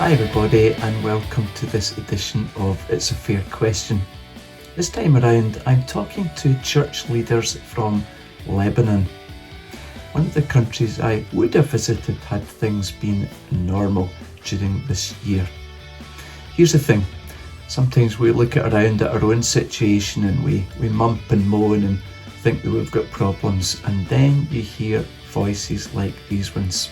Hi everybody, and welcome to this edition of It's a Fair Question. This time around I'm talking to church leaders from Lebanon, one of the countries I would have visited had things been normal during this year. Here's the thing, sometimes we look around at our own situation and we mump and moan and think that we've got problems, and then you hear voices like these ones.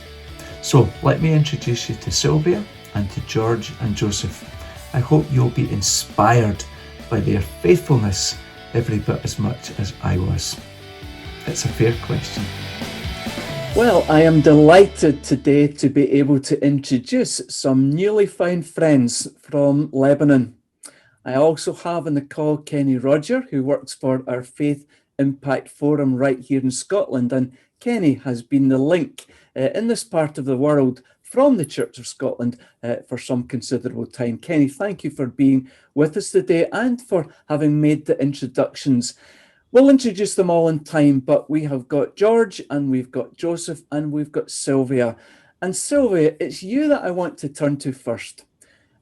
So let me introduce you to Sylvia and to George and Joseph. I hope you'll be inspired by their faithfulness every bit as much as I was. It's a fair question. Well, I am delighted today to be able to introduce some newly found friends from Lebanon. I also have on the call Kenny Roger, who works for our Faith Impact Forum right here in Scotland, and Kenny has been the link in this part of the world from the Church of Scotland for some considerable time. Kenny, thank you for being with us today and for having made the introductions. We'll introduce them all in time, but we have got George and we've got Joseph and we've got Sylvia. And Sylvia, it's you that I want to turn to first.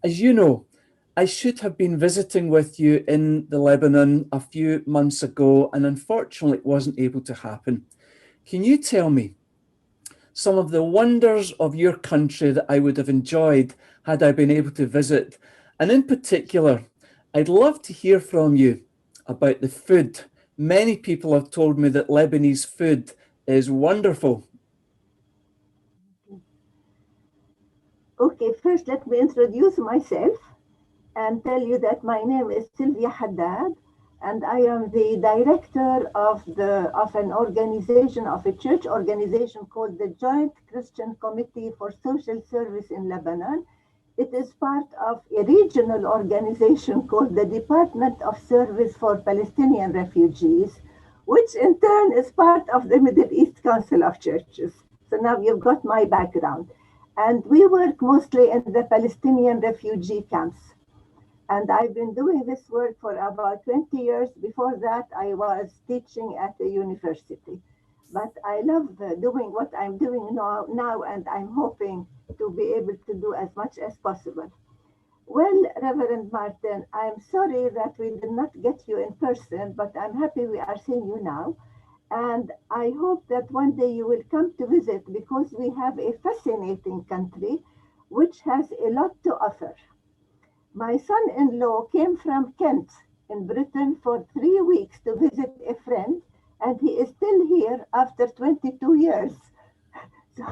As you know, I should have been visiting with you in the Lebanon a few months ago, and unfortunately it wasn't able to happen. Can you tell me some of the wonders of your country that I would have enjoyed had I been able to visit? And in particular, I'd love to hear from you about the food. Many people have told me that Lebanese food is wonderful. Okay, first let me introduce myself and tell you that my name is Sylvia Haddad, and I am the director of an organization, of a church organization called the Joint Christian Committee for Social Service in Lebanon. It is part of a regional organization called the Department of Service for Palestinian Refugees, which in turn is part of the Middle East Council of Churches. So now you've got my background. And we work mostly in the Palestinian refugee camps. And I've been doing this work for about 20 years. Before that, I was teaching at a university. But I love doing what I'm doing now, and I'm hoping to be able to do as much as possible. Well, Reverend Martin, I'm sorry that we did not get you in person, but I'm happy we are seeing you now. And I hope that one day you will come to visit, because we have a fascinating country which has a lot to offer. My son-in-law came from Kent in Britain for 3 weeks to visit a friend, and he is still here after 22 years. So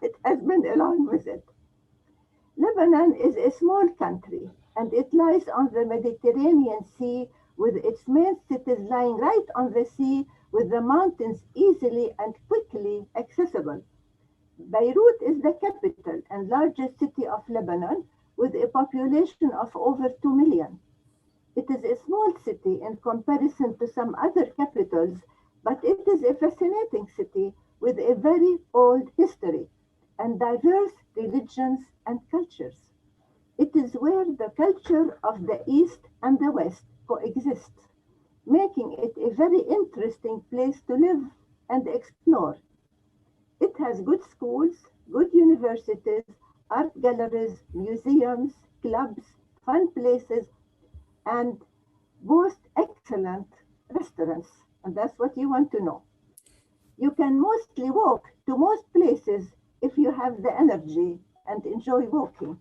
it has been a long visit. Lebanon is a small country, and it lies on the Mediterranean Sea, with its main cities lying right on the sea, with the mountains easily and quickly accessible. Beirut is the capital and largest city of Lebanon, with a population of over 2 million. It is a small city in comparison to some other capitals, but it is a fascinating city with a very old history and diverse religions and cultures. It is where the culture of the East and the West coexist, making it a very interesting place to live and explore. It has good schools, good universities, art galleries, museums, clubs, fun places, and most excellent restaurants. And that's what you want to know. You can mostly walk to most places if you have the energy and enjoy walking.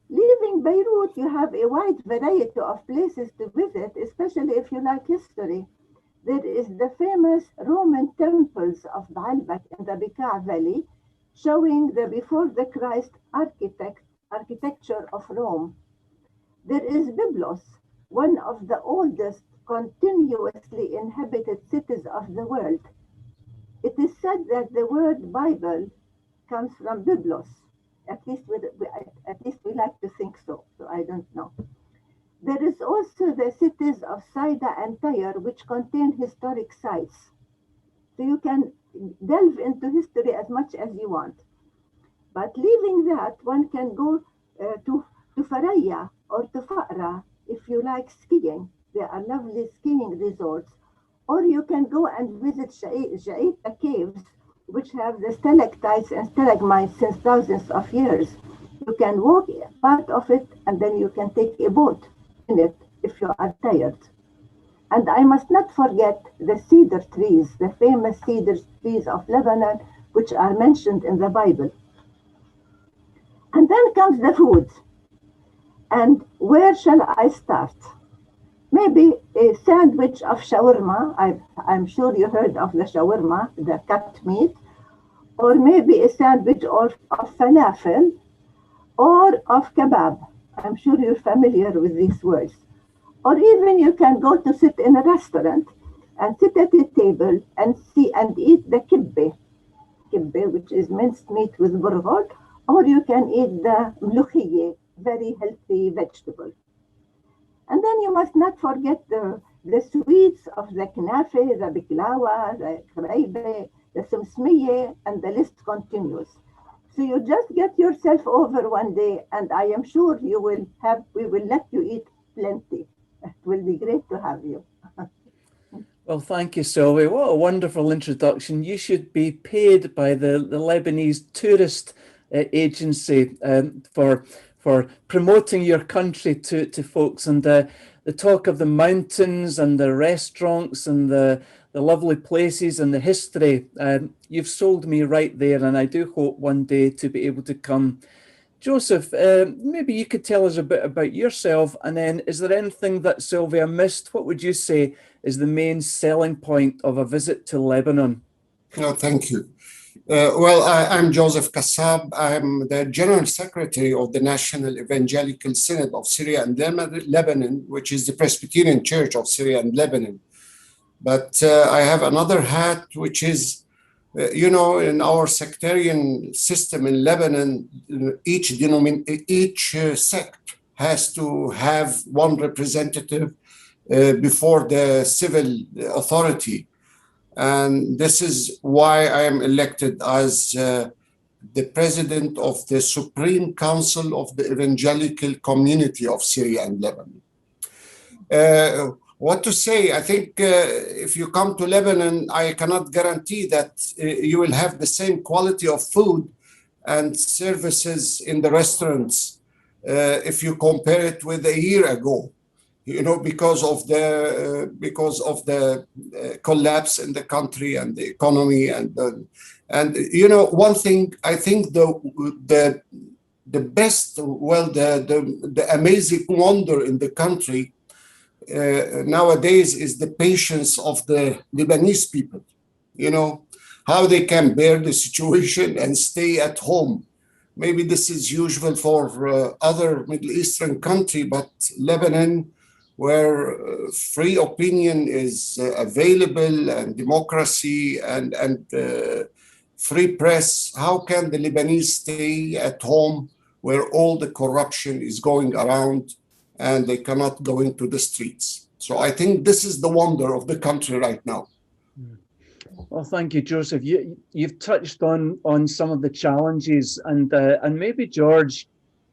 Leaving Beirut, you have a wide variety of places to visit, especially if you like history. There is the famous Roman temples of Baalbek in the Bekaa Valley, showing the before the Christ architecture of Rome. There is Byblos, one of the oldest continuously inhabited cities of the world. It is said that the word Bible comes from Byblos. At least we like to think so, so I don't know. There is also the cities of Saida and Tyre, which contain historic sites. So you can delve into history as much as you want. But leaving that, one can go to Faraya or to Faqra if you like skiing. There are lovely skiing resorts. Or you can go and visit Ja'ita caves, which have the stalactites and stalagmites since thousands of years. You can walk part of it, and then you can take a boat in it if you are tired. And I must not forget the cedar trees, the famous cedar trees of Lebanon, which are mentioned in the Bible. And then comes the food. And where shall I start? Maybe a sandwich of shawarma. I'm sure you heard of the shawarma, the cut meat. Or maybe a sandwich of falafel or of kebab. I'm sure you're familiar with these words. Or even you can go to sit in a restaurant and sit at a table and see and eat the kibbeh, which is minced meat with burghot, or you can eat the mlukhiyeh, very healthy vegetable. And then you must not forget the sweets of the knafe, the biklawa, the khraybe, the sumsmiye, and the list continues. So you just get yourself over one day, and I am sure we will let you eat plenty. It will be great to have you. Well, thank you, Sylvia. What a wonderful introduction. You should be paid by the Lebanese tourist agency for promoting your country to folks, and the talk of the mountains and the restaurants and the lovely places and the history. You've sold me right there, and I do hope one day to be able to come. Joseph, maybe you could tell us a bit about yourself, and then is there anything that Sylvia missed? What would you say is the main selling point of a visit to Lebanon? Oh, thank you. Well, I'm Joseph Kassab. I'm the General Secretary of the National Evangelical Synod of Syria and Lebanon, which is the Presbyterian Church of Syria and Lebanon. But I have another hat, which is, in our sectarian system in Lebanon, each sect has to have one representative before the civil authority. And this is why I am elected as the president of the Supreme Council of the Evangelical Community of Syria and Lebanon. What to say? I think if you come to Lebanon, I cannot guarantee that you will have the same quality of food and services in the restaurants if you compare it with a year ago. Because of the collapse in the country and the economy and one thing I think the best, the amazing wonder in the country nowadays is the patience of the Lebanese people. How they can bear the situation and stay at home. Maybe this is usual for other Middle Eastern country, but Lebanon, where free opinion is available and democracy and free press, how can the Lebanese stay at home where all the corruption is going around and they cannot go into the streets? So I think this is the wonder of the country right now. Well, thank you, Joseph. You've touched on some of the challenges, and maybe, George,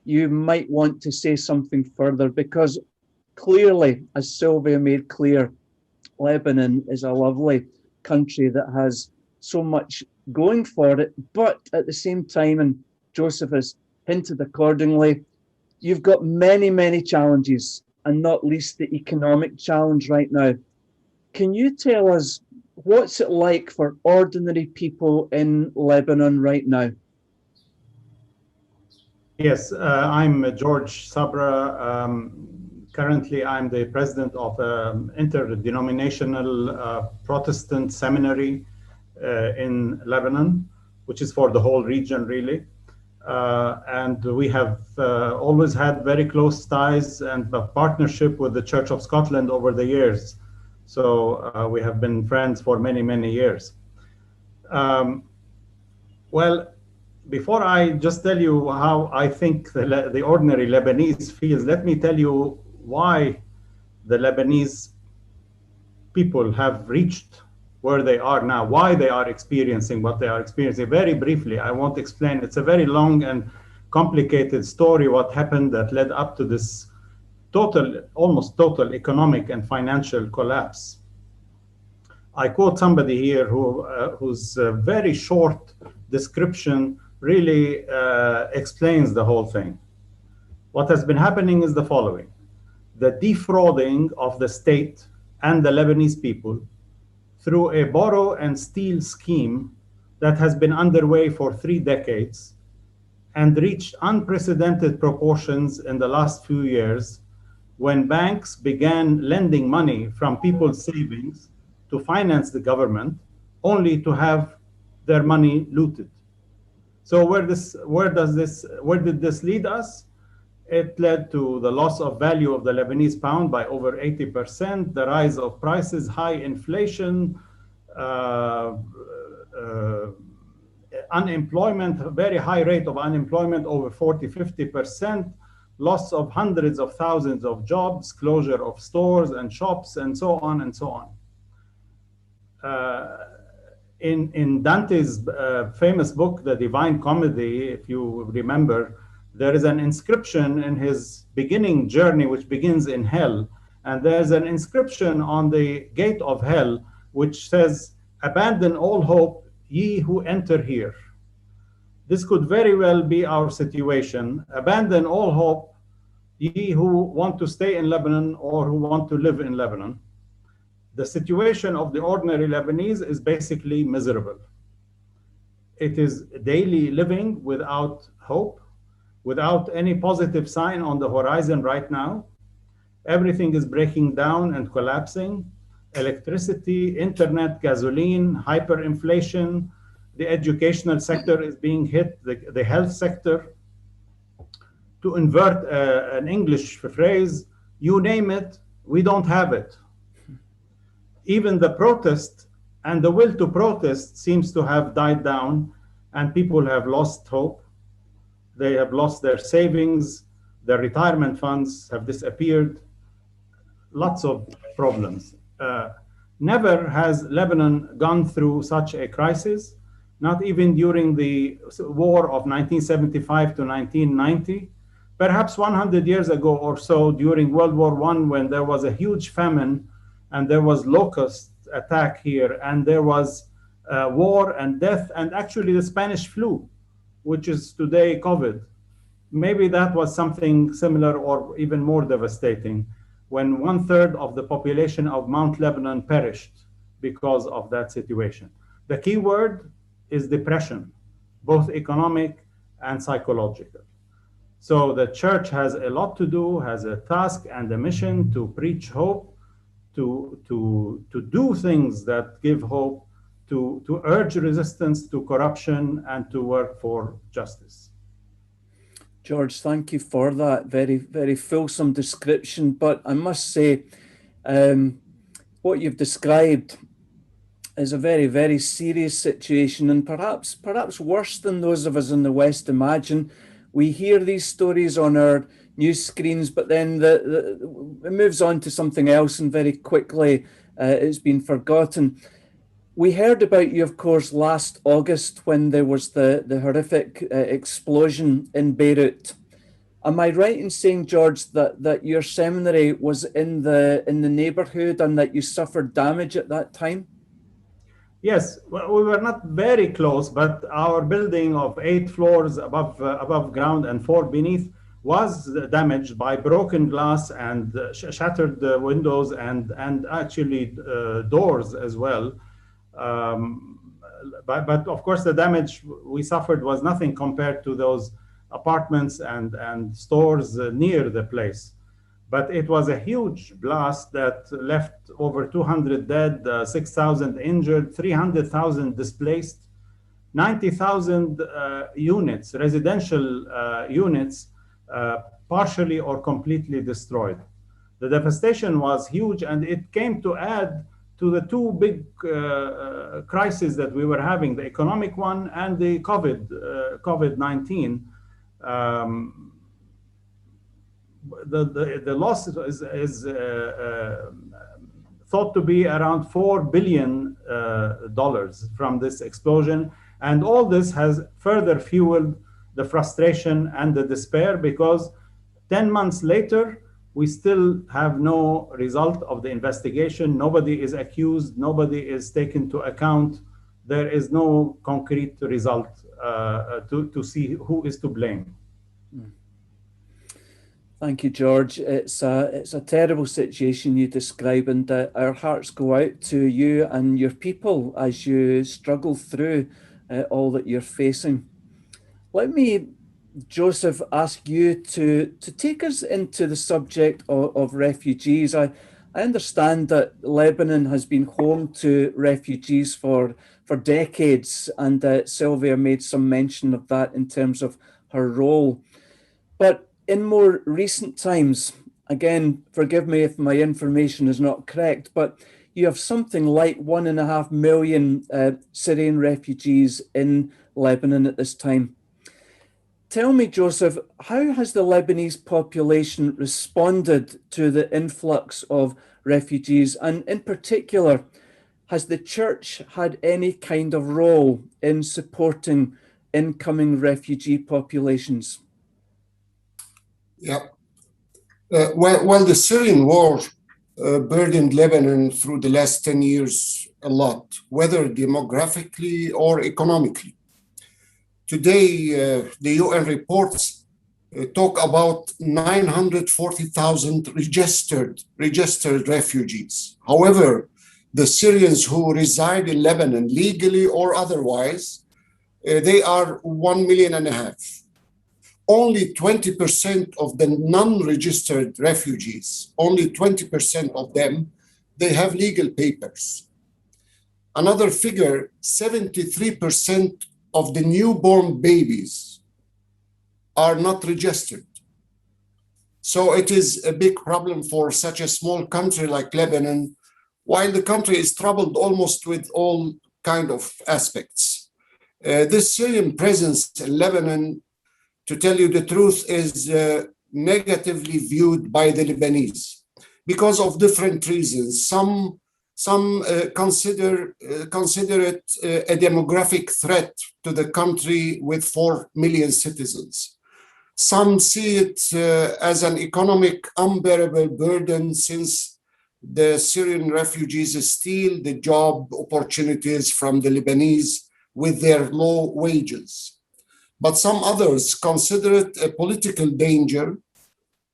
you might want to say something further, because clearly, as Sylvia made clear, Lebanon is a lovely country that has so much going for it, but at the same time, and Joseph has hinted accordingly, you've got many, many challenges, and not least the economic challenge right now. Can you tell us what's it like for ordinary people in Lebanon right now? Yes, I'm George Sabra. Currently, I'm the president of an interdenominational Protestant seminary in Lebanon, which is for the whole region, really. And we have always had very close ties and a partnership with the Church of Scotland over the years. So we have been friends for many, many years. Well, before I just tell you how I think the ordinary Lebanese feels, let me tell you why the Lebanese people have reached where they are now, why they are experiencing what they are experiencing. Very briefly, I won't explain. It's a very long and complicated story, what happened that led up to this almost total economic and financial collapse. I quote somebody here whose very short description really explains the whole thing. What has been happening is the following. The defrauding of the state and the Lebanese people through a borrow and steal scheme that has been underway for 3 decades and reached unprecedented proportions in the last few years when banks began lending money from people's savings to finance the government, only to have their money looted. So where did this lead us? It led to the loss of value of the Lebanese pound by over 80%, the rise of prices, high inflation, unemployment, a very high rate of unemployment, over 40–50%, loss of hundreds of thousands of jobs, closure of stores and shops, and so on and so on. In Dante's famous book, The Divine Comedy, if you remember, there is an inscription in his beginning journey, which begins in hell. And there's an inscription on the gate of hell, which says, "Abandon all hope, ye who enter here." This could very well be our situation. Abandon all hope, ye who want to stay in Lebanon or who want to live in Lebanon. The situation of the ordinary Lebanese is basically miserable. It is daily living without hope, without any positive sign on the horizon right now. Everything is breaking down and collapsing. Electricity, internet, gasoline, hyperinflation. The educational sector is being hit, the health sector. To invert an English phrase, you name it, we don't have it. Even the protest and the will to protest seems to have died down, and people have lost hope. They have lost their savings, their retirement funds have disappeared. Lots of problems. Never has Lebanon gone through such a crisis, not even during the war of 1975 to 1990. Perhaps 100 years ago or so, during World War I, when there was a huge famine and there was locust attack here, and there was war and death, and actually the Spanish flu, which is today COVID. Maybe that was something similar or even more devastating, when 1/3 of the population of Mount Lebanon perished because of that situation. The key word is depression, both economic and psychological. So the church has a lot to do, has a task and a mission to preach hope, to do things that give hope, to urge resistance to corruption, and to work for justice. George, thank you for that very, very fulsome description. But I must say, what you've described is a very, very serious situation, and perhaps worse than those of us in the West imagine. We hear these stories on our news screens, but then it moves on to something else, and very quickly it's been forgotten. We heard about you, of course, last August when there was the horrific explosion in Beirut. Am I right in saying, George, that your seminary was in the neighborhood and that you suffered damage at that time? Yes, well, we were not very close, but our building of 8 floors above ground and 4 beneath was damaged by broken glass and shattered windows and actually doors as well. But of course, the damage we suffered was nothing compared to those apartments and stores near the place. But it was a huge blast that left over 200 dead, 6,000 injured, 300,000 displaced, 90,000 units, residential units, partially or completely destroyed. The devastation was huge, and it came to add to the 2 big crises that we were having, the economic one and the COVID-19. The loss is thought to be around $4 billion from this explosion. And all this has further fueled the frustration and the despair, because 10 months later, we still have no result of the investigation. Nobody is accused. Nobody is taken to account. there is no concrete result to see who is to blame. Thank you, George. It's a terrible situation you describe, and our hearts go out to you and your people as you struggle through all that you're facing. Let me, Joseph, ask you to take us into the subject of refugees. I understand that Lebanon has been home to refugees for decades, and Sylvia made some mention of that in terms of her role. But in more recent times, again, forgive me if my information is not correct, but you have something like 1.5 million Syrian refugees in Lebanon at this time. Tell me, Joseph, how has the Lebanese population responded to the influx of refugees? And in particular, has the church had any kind of role in supporting incoming refugee populations? Yeah. Well, the Syrian war burdened Lebanon through the last 10 years a lot, whether demographically or economically. Today, the UN reports talk about 940,000 registered refugees. However, the Syrians who reside in Lebanon, legally or otherwise, they are 1.5 million. Only 20% of the non-registered refugees, only 20% of them, they have legal papers. Another figure, 73% of the newborn babies are not registered. So it is a big problem for such a small country like Lebanon, while the country is troubled almost with all kind of aspects. This Syrian presence in Lebanon, to tell you the truth, is negatively viewed by the Lebanese because of different reasons. Some consider it a demographic threat to the country with 4 million citizens. Some see it as an economic unbearable burden, since the Syrian refugees steal the job opportunities from the Lebanese with their low wages. But some others consider it a political danger,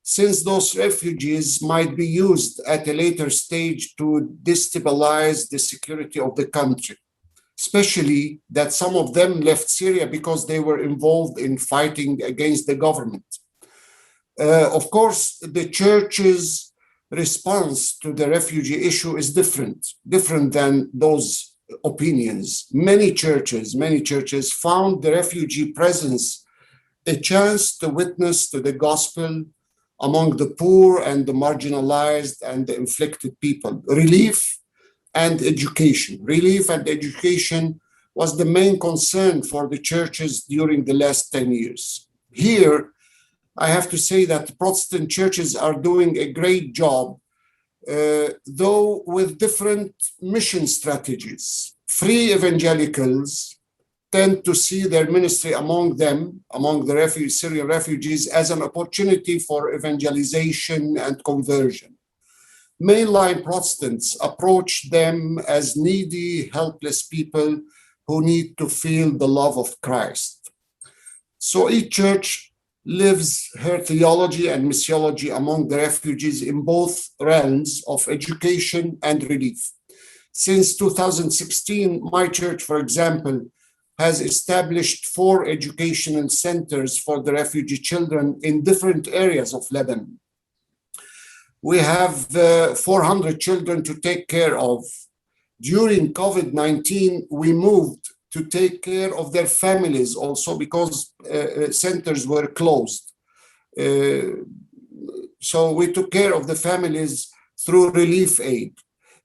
since those refugees might be used at a later stage to destabilize the security of the country, especially that some of them left Syria because they were involved in fighting against the government. Of course, the church's response to the refugee issue is different than those opinions. Many churches found the refugee presence a chance to witness to the gospel among the poor and the marginalized and the inflicted people. Relief and education was the main concern for the churches during the last 10 years. Here, I have to say that Protestant churches are doing a great job, though with different mission strategies. Free evangelicals tend to see their ministry among the Syrian refugees as an opportunity for evangelization and conversion. Mainline Protestants approach them as needy, helpless people who need to feel the love of Christ. So each church lives her theology and missiology among the refugees in both realms of education and relief. Since 2016, my church, for example, has established 4 educational centers for the refugee children in different areas of Lebanon. We have 400 children to take care of. During COVID-19, we moved to take care of their families also, because centers were closed. So we took care of the families through relief aid.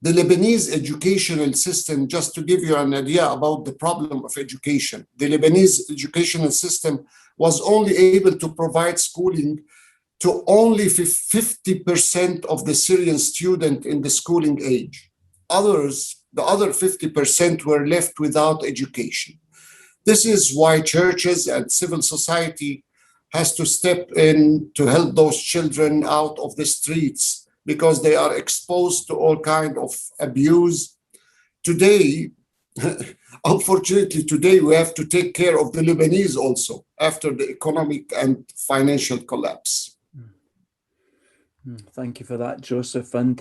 The Lebanese educational system, just to give you an idea about the problem of education, the Lebanese educational system was only able to provide schooling to only 50% of the Syrian student in the schooling age. The other 50% were left without education. This is why churches and civil society has to step in to help those children out of the streets, because they are exposed to all kinds of abuse. Today, unfortunately, today we have to take care of the Lebanese also after the economic and financial collapse. Thank you for that, Joseph, and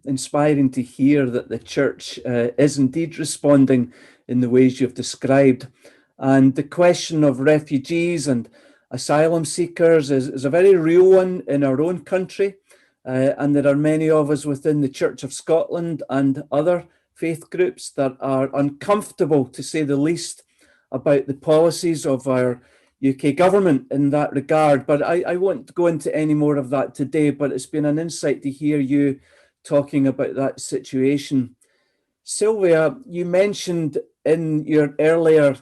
inspiring to hear that the church is indeed responding in the ways you've described. And the question of refugees and asylum seekers is a very real one in our own country. And there are many of us within the Church of Scotland and other faith groups that are uncomfortable, to say the least, about the policies of our UK government in that regard. But I won't go into any more of that today, but it's been an insight to hear you talking about that situation. Sylvia, you mentioned in your earlier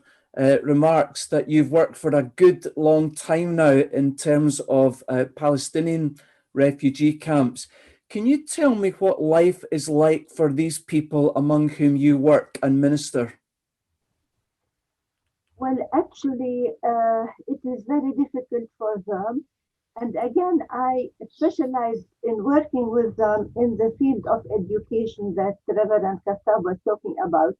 remarks that you've worked for a good long time now in terms of Palestinian refugee camps. Can you tell me what life is like for these people among whom you work and minister? Well, actually, it is very difficult for them. And again, I specialize in working with them in the field of education that Reverend Kassab was talking about.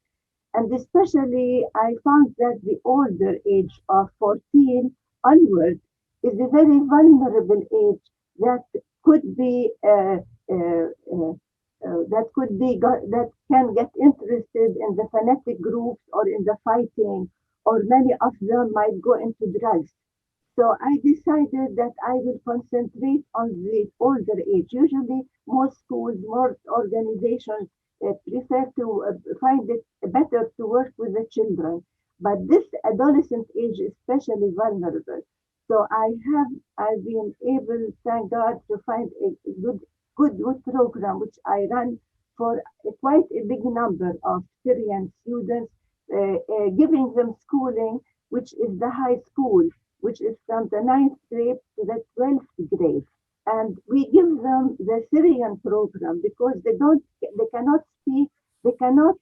And especially, I found that the older age of 14 onward is a very vulnerable age that could be that can get interested in the fanatic groups or in the fighting, or many of them might go into drugs. So I decided that I will concentrate on the older age. Usually, most schools, most organizations prefer to find it better to work with the children. But this adolescent age is especially vulnerable. So I've been able, thank God, to find a good program which I run for quite a big number of Syrian students, giving them schooling, which is the high school, which is from the 9th grade to the 12th grade. And we give them the Syrian program because they cannot speak, they cannot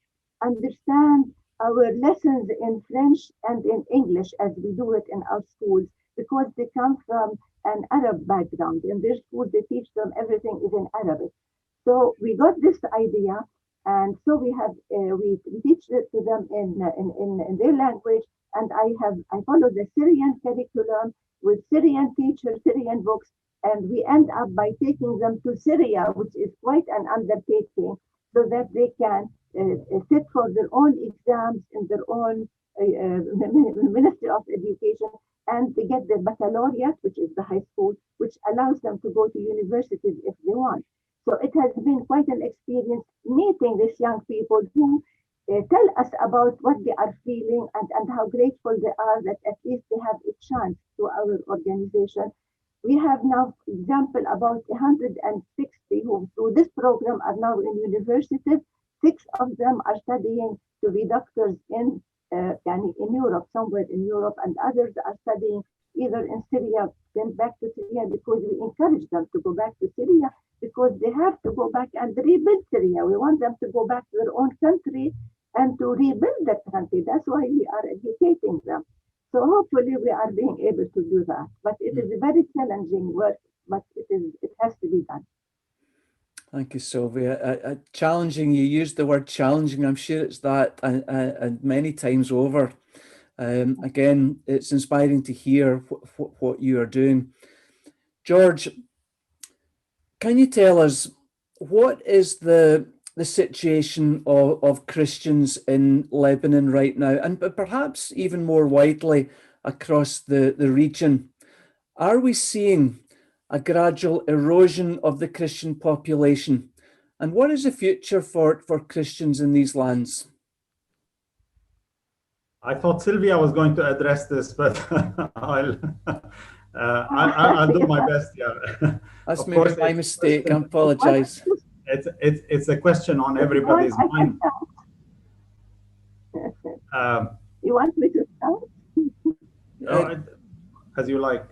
understand our lessons in French and in English as we do it in our schools, because they come from an Arab background. In their schools, they teach them everything is in Arabic. So we got this idea, and so we teach it to them in their language. And I follow the Syrian curriculum with Syrian teachers, Syrian books, and we end up by taking them to Syria, which is quite an undertaking, so that they can sit for their own exams in their own Ministry of Education, and they get the baccalaureate, which is the high school, which allows them to go to universities if they want. So it has been quite an experience meeting these young people who tell us about what they are feeling and how grateful they are that at least they have a chance to our organization. We have now, for example, about 160 who through this program are now in universities. 6 of them are studying to be doctors in Europe, somewhere in Europe, and others are studying either in Syria, then back to Syria, because we encourage them to go back to Syria, because they have to go back and rebuild Syria. We want them to go back to their own country and to rebuild that country. That's why we are educating them. So hopefully we are being able to do that. But it is a very challenging work, but it has to be done. Thank you, Sylvia. Challenging, you used the word challenging. I'm sure it's that and many times over. Again, it's inspiring to hear what you are doing. George, can you tell us what is the situation of Christians in Lebanon right now, and perhaps even more widely across the region? Are we seeing a gradual erosion of the Christian population? And what is the future for Christians in these lands? I thought Sylvia was going to address this, but I'll do my best. Yeah, that's maybe my mistake. I apologize. It's a question on everybody's mind. You want me to start? As you like.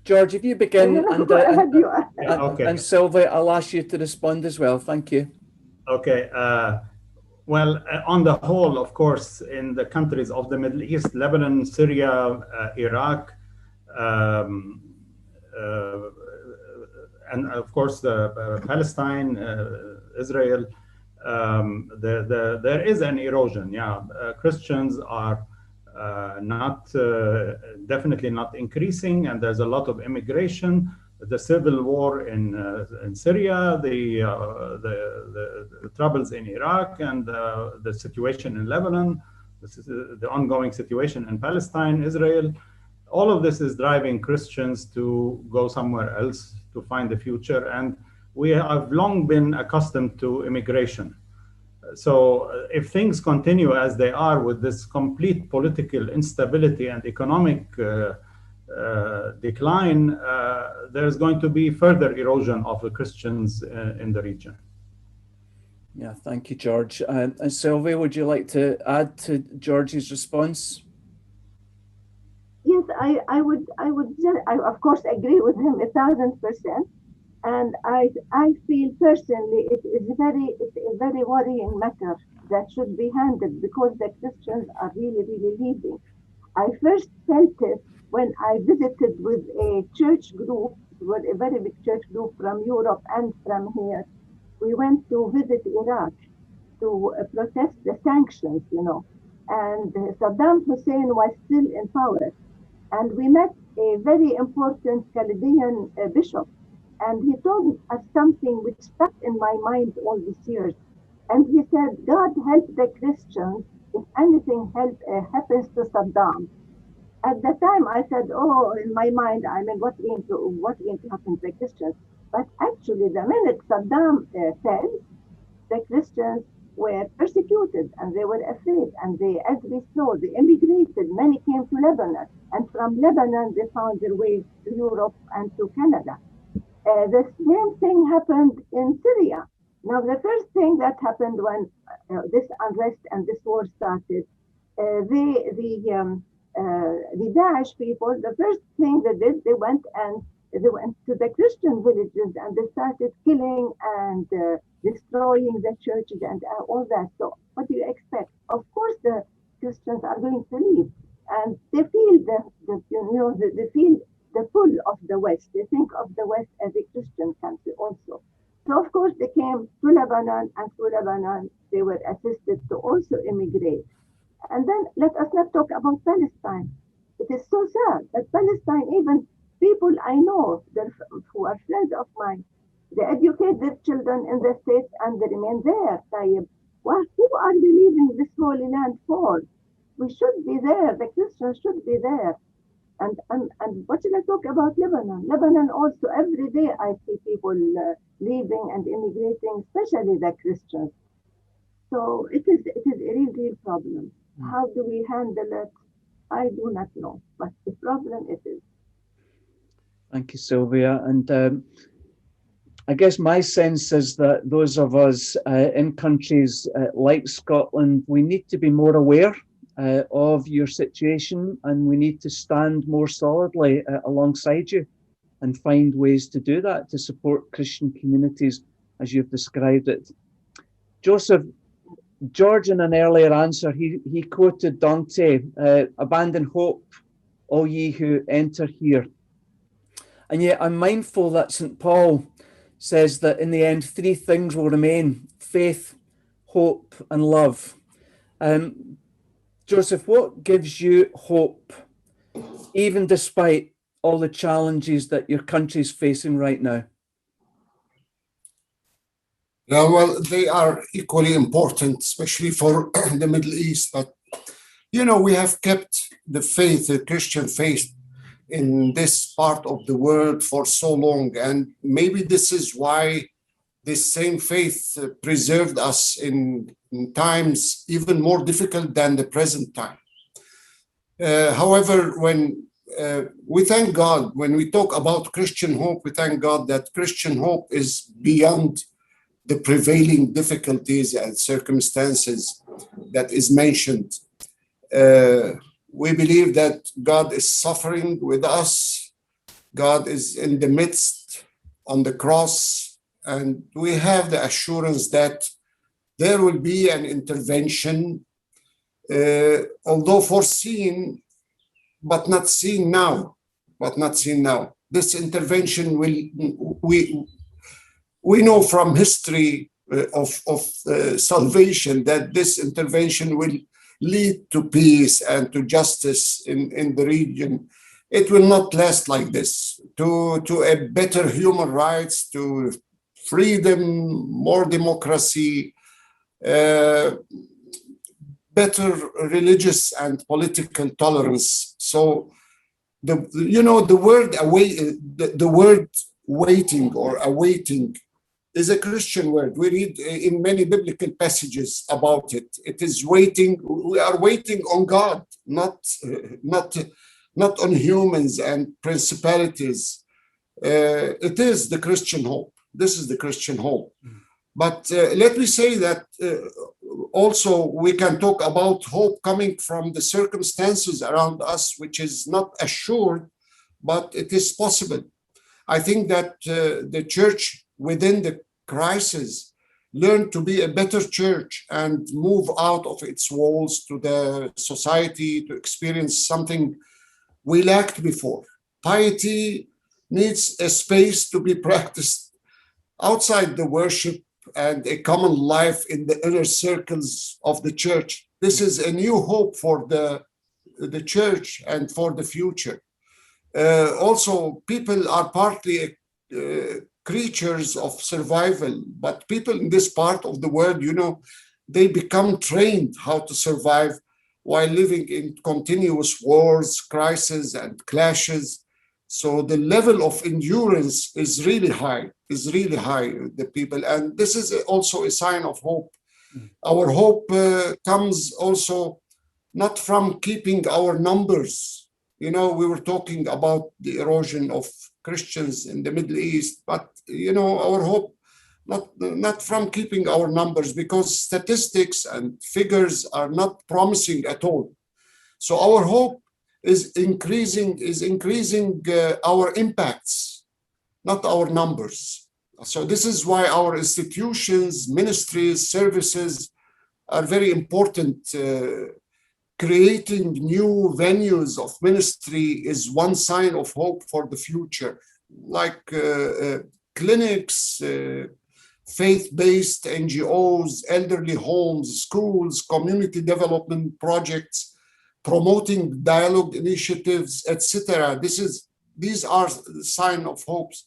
George, if you begin, okay. And Sylvia, I'll ask you to respond as well. Thank you. Okay. Well, on the whole, of course, in the countries of the Middle East, Lebanon, Syria, Iraq, and of course, Palestine, Israel, there is an erosion. Yeah, Christians are definitely not increasing, and there's a lot of immigration. The civil war in Syria, the troubles in Iraq, and the situation in Lebanon, the ongoing situation in Palestine, Israel. All of this is driving Christians to go somewhere else to find the future, and we have long been accustomed to immigration. So if things continue as they are with this complete political instability and economic decline, there's going to be further erosion of the Christians in the region. Yeah, thank you, George. And Sylvia, would you like to add to George's response? Yes, I would of course agree with him 1,000%. And I feel personally it's a very worrying matter that should be handled, because the Christians are really leaving. I first felt it when I visited with a church group, with a very big church group from Europe and from here. We went to visit Iraq to protest the sanctions, and Saddam Hussein was still in power. And we met a very important Chaldean bishop. And he told us something which stuck in my mind all these years. And he said, God help the Christians if anything happens to Saddam. At the time I said, oh, in my mind, I mean, what's going to happen to the Christians? But actually, the minute Saddam fell, the Christians were persecuted and they were afraid. And they, as we saw, they immigrated. Many came to Lebanon. And from Lebanon, they found their way to Europe and to Canada. The same thing happened in Syria. Now, the first thing that happened when this unrest and this war started, the Daesh people, the first thing they did, they went to the Christian villages and they started killing and destroying the churches and all that. So, what do you expect? Of course, the Christians are going to leave, and they feel they feel the pull of the West. They think of the West as a Christian country also. So of course they came to Lebanon, and through Lebanon they were assisted to also immigrate. And then let us not talk about Palestine. It is so sad that Palestine, even people I know who are friends of mine, they educate their children in the States and they remain there. Well, who are we leaving this holy land for? We should be there. The Christians should be there. And what should I talk about Lebanon? Lebanon also, every day I see people leaving and immigrating, especially the Christians. So it is a real problem. How do we handle it? I do not know, but the problem it is. Thank you, Sylvia. And I guess my sense is that those of us in countries like Scotland, we need to be more aware of your situation, and we need to stand more solidly alongside you and find ways to do that, to support Christian communities as you've described it. Joseph, George, in an earlier answer, he quoted Dante, abandon hope, all ye who enter here. And yet I'm mindful that St. Paul says that in the end, three things will remain: faith, hope, and love. Joseph, what gives you hope, even despite all the challenges that your country is facing right now? Yeah, well, they are equally important, especially for the Middle East. But, we have kept the faith, the Christian faith, in this part of the world for so long. And maybe this is why this same faith preserved us in times even more difficult than the present time. However, when we thank God, when we talk about Christian hope, we thank God that Christian hope is beyond the prevailing difficulties and circumstances that is mentioned. We believe that God is suffering with us. God is in the midst on the cross. And we have the assurance that there will be an intervention, although foreseen, but not seen now. This intervention we know from history salvation, that this intervention will lead to peace and to justice in the region. It will not last like this. To a better human rights, to freedom, more democracy, better religious and political tolerance. So the word waiting or awaiting is a Christian word. We read in many biblical passages about it. It is waiting. We are waiting on God, not on humans and principalities. It is the Christian hope. This is the Christian hope. But let me say that also we can talk about hope coming from the circumstances around us, which is not assured, but it is possible. I think that the church within the crisis learned to be a better church and move out of its walls to the society to experience something we lacked before. Piety needs a space to be practiced outside the worship and a common life in the inner circles of the church. This is a new hope for the church and for the future. Also, people are partly creatures of survival, but people in this part of the world, they become trained how to survive while living in continuous wars, crises, and clashes. So the level of endurance is really high, the people. And this is also a sign of hope. Our hope comes also not from keeping our numbers. We were talking about the erosion of Christians in the Middle East, but our hope not from keeping our numbers, because statistics and figures are not promising at all. So our hope is increasing our impacts, not our numbers. So this is why our institutions, ministries, services are very important. Creating new venues of ministry is one sign of hope for the future, like clinics, faith-based NGOs, elderly homes, schools, community development projects, promoting dialogue initiatives, etc. These are signs of hopes.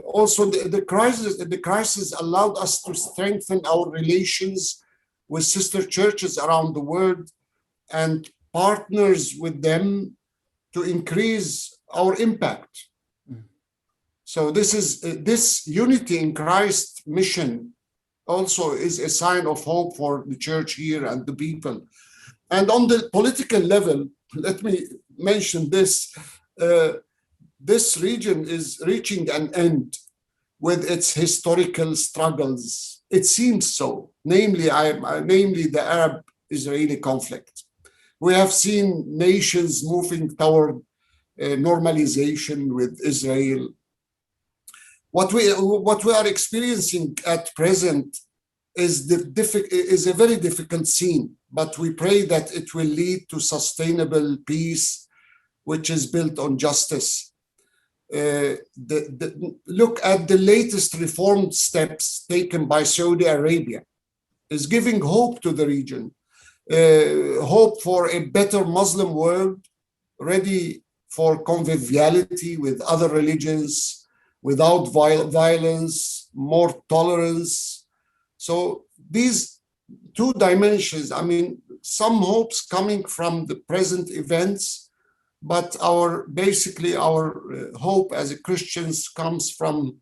Also, the crisis allowed us to strengthen our relations with sister churches around the world and partners with them to increase our impact. So this unity in Christ mission also is a sign of hope for the church here and the people. And on the political level, let me mention this. This region is reaching an end with its historical struggles. It seems so, namely the Arab-Israeli conflict. We have seen nations moving toward normalization with Israel. What we are experiencing at present is a very difficult scene, but we pray that it will lead to sustainable peace, which is built on justice. Look at the latest reform steps taken by Saudi Arabia is giving hope to the region, hope for a better Muslim world, ready for conviviality with other religions, without violence, more tolerance. So these two dimensions, some hopes coming from the present events, but our hope as Christians comes from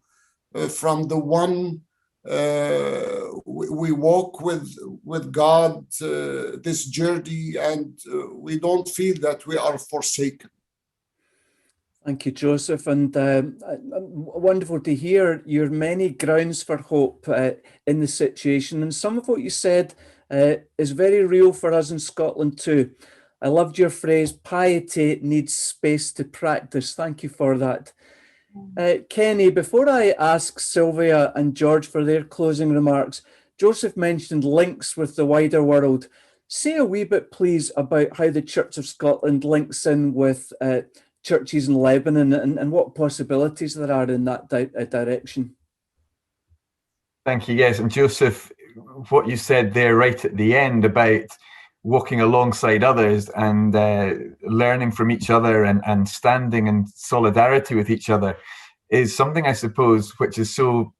the one we walk with God this journey, and we don't feel that we are forsaken. Thank you, Joseph, and wonderful to hear your many grounds for hope in the situation. And some of what you said is very real for us in Scotland too. I loved your phrase, piety needs space to practice. Thank you for that. Kenny, before I ask Sylvia and George for their closing remarks, Joseph mentioned links with the wider world. Say a wee bit, please, about how the Church of Scotland links in with churches in Lebanon, and what possibilities there are in that direction. Yes, thank you very much. Yes, Thank you. Yes, and Joseph, what you said there right at the end about walking alongside others and learning from each other and standing in solidarity with each other is something, I suppose, which is so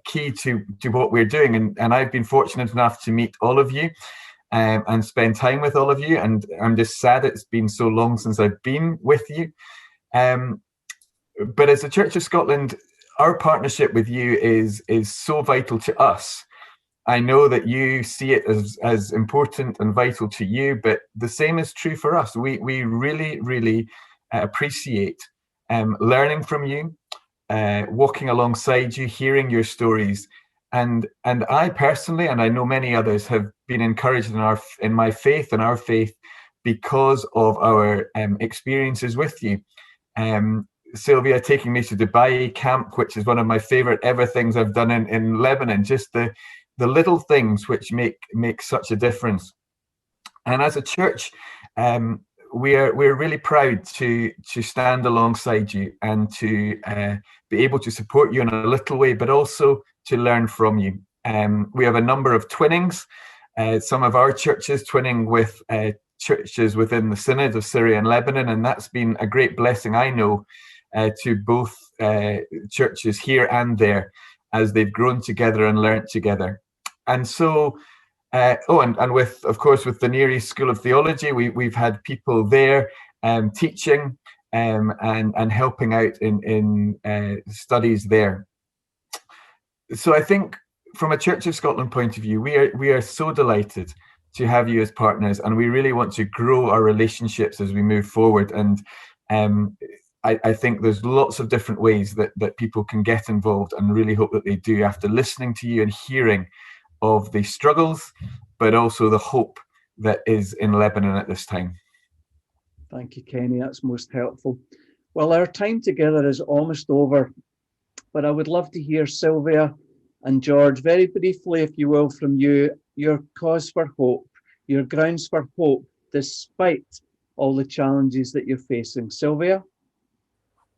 key to what we're doing. And I've been fortunate enough to meet all of you and spend time with all of you. And I'm just sad it's been so long since I've been with you. But as the Church of Scotland, our partnership with you is so vital to us. I know that you see it as important and vital to you, but the same is true for us. We really, really appreciate learning from you, walking alongside you, hearing your stories. And I personally, and I know many others, have been encouraged in my faith and our faith because of our experiences with you. Sylvia taking me to Dubai camp, which is one of my favorite ever things I've done in Lebanon, just the little things which make such a difference. And as a church, we're really proud to stand alongside you and to be able to support you in a little way, but also to learn from you. We have a number of twinnings, some of our churches twinning with churches within the Synod of Syria and Lebanon, and that's been a great blessing, I know, to both churches here and there as they've grown together and learnt together. And so, and with, of course, with the Near East School of Theology, we've had people there teaching and helping out in studies there. So I think from a Church of Scotland point of view, we are so delighted to have you as partners, and we really want to grow our relationships as we move forward. And I think there's lots of different ways that people can get involved, and really hope that they do after listening to you and hearing of the struggles, but also the hope that is in Lebanon at this time. Thank you, Kenny. That's most helpful. Well, our time together is almost over, but I would love to hear, Sylvia and George, very briefly, if you will, from you, your cause for hope, your grounds for hope, despite all the challenges that you're facing. Sylvia?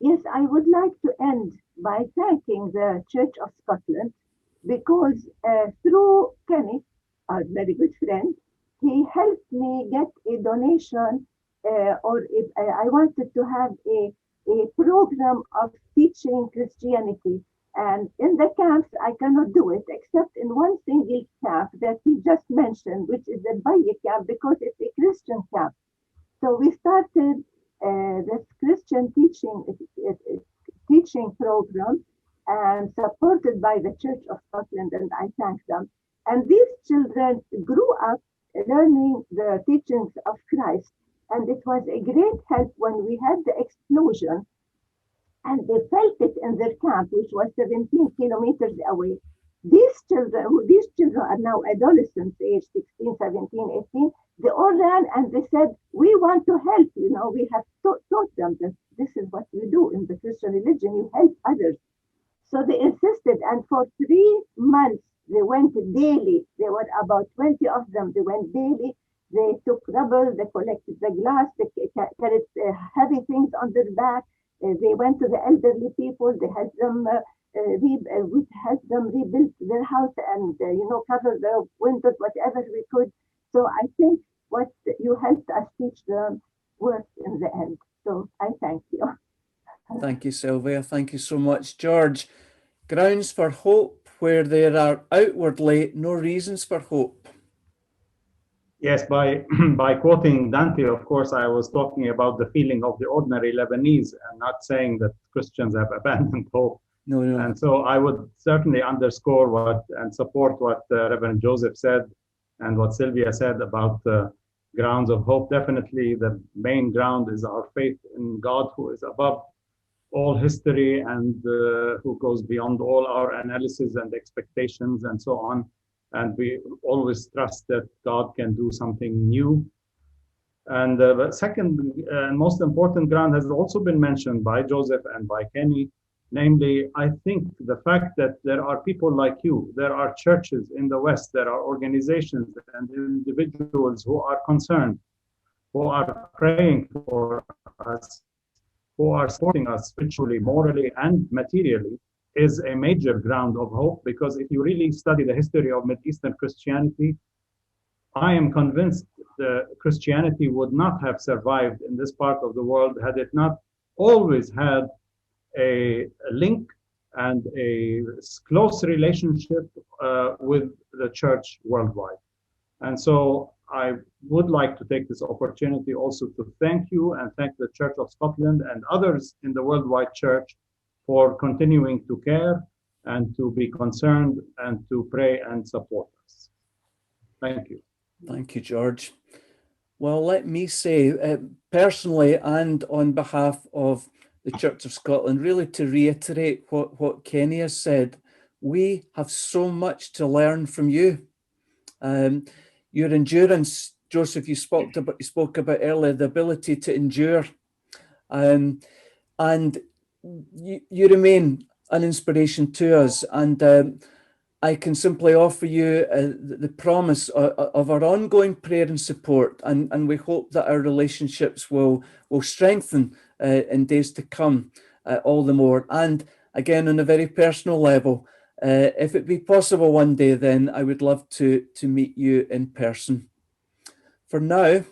Yes, I would like to end by thanking the Church of Scotland, because through Kenny, our very good friend, he helped me get a donation, I wanted to have a program of teaching Christianity. And in the camps, I cannot do it, except in one single camp that he just mentioned, which is the Beiruit camp, because it's a Christian camp. So we started this Christian teaching program, and supported by the Church of Scotland, and I thank them. And these children grew up learning the teachings of Christ, and it was a great help when we had the explosion, and they felt it in their camp, which was 17 kilometers away. These children are now adolescents, age 16, 17, 18, they all ran and they said, we want to help, we have taught them that this is what you do in the Christian religion, you help others. So they insisted, and for 3 months, they went daily. There were about 20 of them. They went daily. They took rubble, they collected the glass, they carried heavy things on their back. They went to the elderly people. They helped them, rebuild their house and, cover the windows, whatever we could. So I think what you helped us teach them worked in the end. So I thank you. Thank you, Sylvia. Thank you so much. George, grounds for hope where there are outwardly no reasons for hope. Yes, by quoting Dante, of course, I was talking about the feeling of the ordinary Lebanese and not saying that Christians have abandoned hope. No. And so I would certainly underscore and support what Reverend Joseph said and what Sylvia said about grounds of hope. Definitely the main ground is our faith in God, who is above all history and who goes beyond all our analysis and expectations and so on. And we always trust that God can do something new. And the second and most important ground has also been mentioned by Joseph and by Kenny. Namely, I think the fact that there are people like you, there are churches in the West, there are organizations and individuals who are concerned, who are praying for us, who are supporting us spiritually, morally, and materially, is a major ground of hope, because if you really study the history of Middle Eastern Christianity, I am convinced the Christianity would not have survived in this part of the world had it not always had a link and a close relationship with the church worldwide. And so I would like to take this opportunity also to thank you and thank the Church of Scotland and others in the worldwide church for continuing to care and to be concerned and to pray and support us. Thank you. Thank you, George. Well, let me say personally and on behalf of the Church of Scotland, really to reiterate what Kenny has said, we have so much to learn from you. Your endurance, Joseph, you spoke about earlier, the ability to endure, and you remain an inspiration to us. And I can simply offer you the promise of our ongoing prayer and support, and we hope that our relationships will strengthen in days to come all the more. And again, on a very personal level, if it be possible one day, then I would love to meet you in person. For now,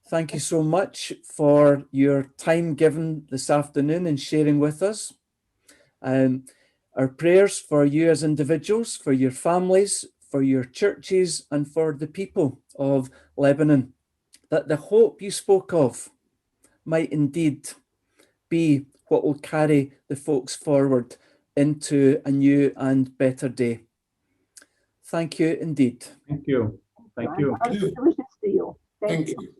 thank you so much for your time given this afternoon and sharing with us. Our prayers for you as individuals, for your families, for your churches, and for the people of Lebanon, that the hope you spoke of might indeed be what will carry the folks forward into a new and better day. Thank you indeed. Thank you. Thank you. Wishes to you. Thank you.